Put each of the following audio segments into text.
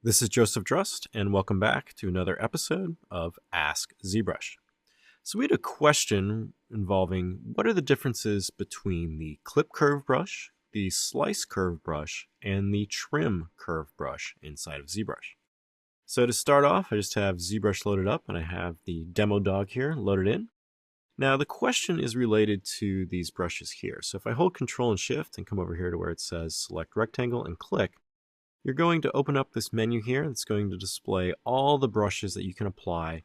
This is Joseph Drust, and welcome back to another episode of AskZBrush. So we had a question involving what are the differences between the clip curve brush, the slice curve brush, and the trim curve brush inside of ZBrush. So to start off, I just have ZBrush loaded up, and I have the demo dog here loaded in. Now the question is related to these brushes here. So if I hold Control and Shift and come over here to where it says Select Rectangle and click, you're going to open up this menu here that's going to display all the brushes that you can apply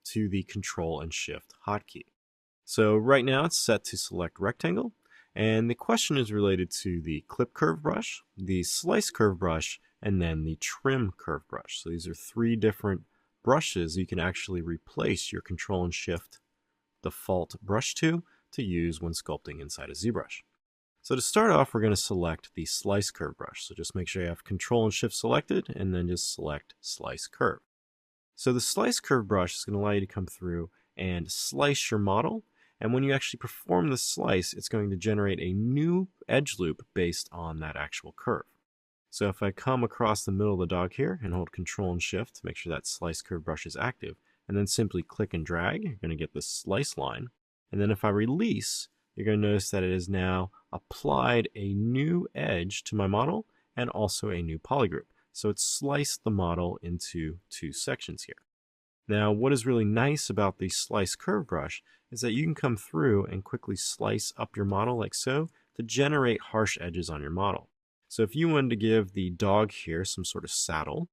to the Control and Shift hotkey. So right now it's set to select rectangle, and the question is related to the clip curve brush, the slice curve brush, and then the trim curve brush. So these are three different brushes you can actually replace your Control and Shift default brush to use when sculpting inside of ZBrush. So to start off, we're going to select the slice curve brush. So just make sure you have Control and Shift selected, and then just select Slice Curve. So the slice curve brush is going to allow you to come through and slice your model. And when you actually perform the slice, it's going to generate a new edge loop based on that actual curve. So if I come across the middle of the dog here and hold Control and Shift to make sure that slice curve brush is active, and then simply click and drag, you're going to get this slice line. And then if I release, you're going to notice that it has now applied a new edge to my model and also a new polygroup. So it's sliced the model into two sections here. Now, what is really nice about the slice curve brush is that you can come through and quickly slice up your model like so to generate harsh edges on your model. So if you wanted to give the dog here some sort of saddle,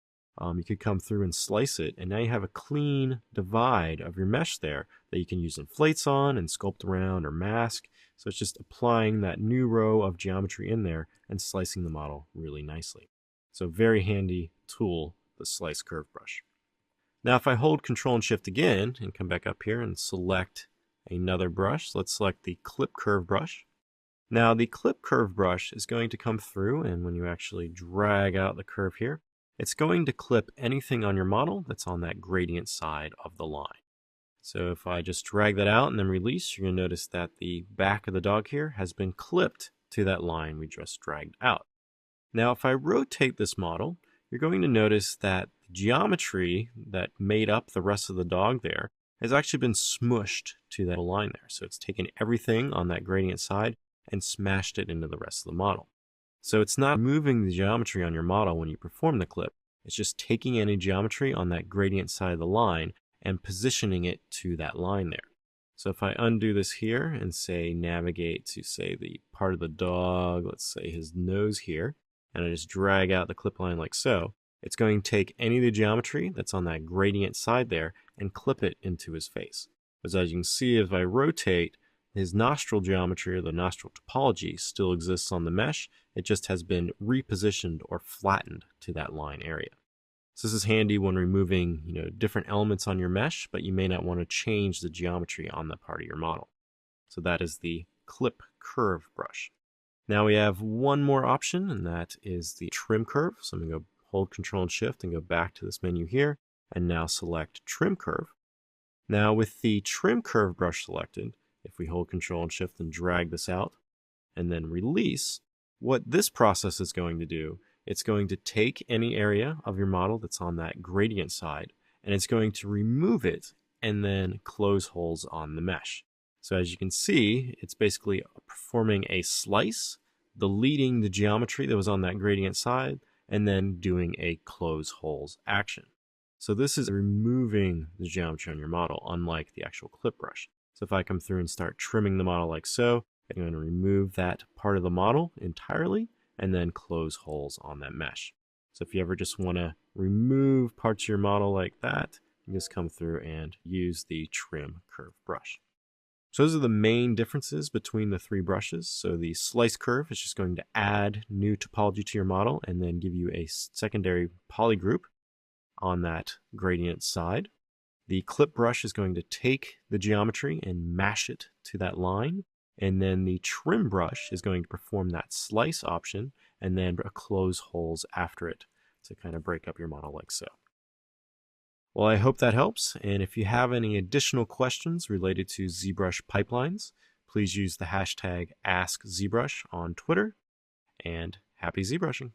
you could come through and slice it, and now you have a clean divide of your mesh there that you can use inflates on and sculpt around or mask. So it's just applying that new row of geometry in there and slicing the model really nicely. So very handy tool, the slice curve brush. Now if I hold Control and Shift again and come back up here and select another brush, let's select the clip curve brush. Now the clip curve brush is going to come through, and when you actually drag out the curve here, it's going to clip anything on your model that's on that gradient side of the line. So if I just drag that out and then release, you're going to notice that the back of the dog here has been clipped to that line we just dragged out. Now if I rotate this model, you're going to notice that the geometry that made up the rest of the dog there has actually been smushed to that line there. So it's taken everything on that gradient side and smashed it into the rest of the model. So it's not moving the geometry on your model when you perform the clip. It's just taking any geometry on that gradient side of the line and positioning it to that line there. So if I undo this here and say navigate to say the part of the dog, let's say his nose here, and I just drag out the clip line like so, it's going to take any of the geometry that's on that gradient side there and clip it into his face. Because as you can see, if I rotate, his nostril geometry or the nostril topology still exists on the mesh. It just has been repositioned or flattened to that line area. So this is handy when removing, different elements on your mesh, but you may not want to change the geometry on that part of your model. So that is the clip curve brush. Now we have one more option, and that is the trim curve. So I'm going to go hold Control and Shift and go back to this menu here, and now select trim curve. Now with the trim curve brush selected, if we hold Control and Shift and drag this out and then release, what this process is going to do, it's going to take any area of your model that's on that gradient side, and it's going to remove it and then close holes on the mesh. So as you can see, it's basically performing a slice, deleting the geometry that was on that gradient side, and then doing a close holes action. So this is removing the geometry on your model, unlike the actual clip brush. So if I come through and start trimming the model like so, I'm going to remove that part of the model entirely and then close holes on that mesh. So if you ever just want to remove parts of your model like that, you just come through and use the trim curve brush. So those are the main differences between the three brushes. So the slice curve is just going to add new topology to your model and then give you a secondary polygroup on that gradient side. The clip brush is going to take the geometry and mash it to that line. And then the trim brush is going to perform that slice option and then close holes after it to kind of break up your model like so. Well, I hope that helps. And if you have any additional questions related to ZBrush pipelines, please use the hashtag AskZBrush on Twitter. And happy ZBrushing.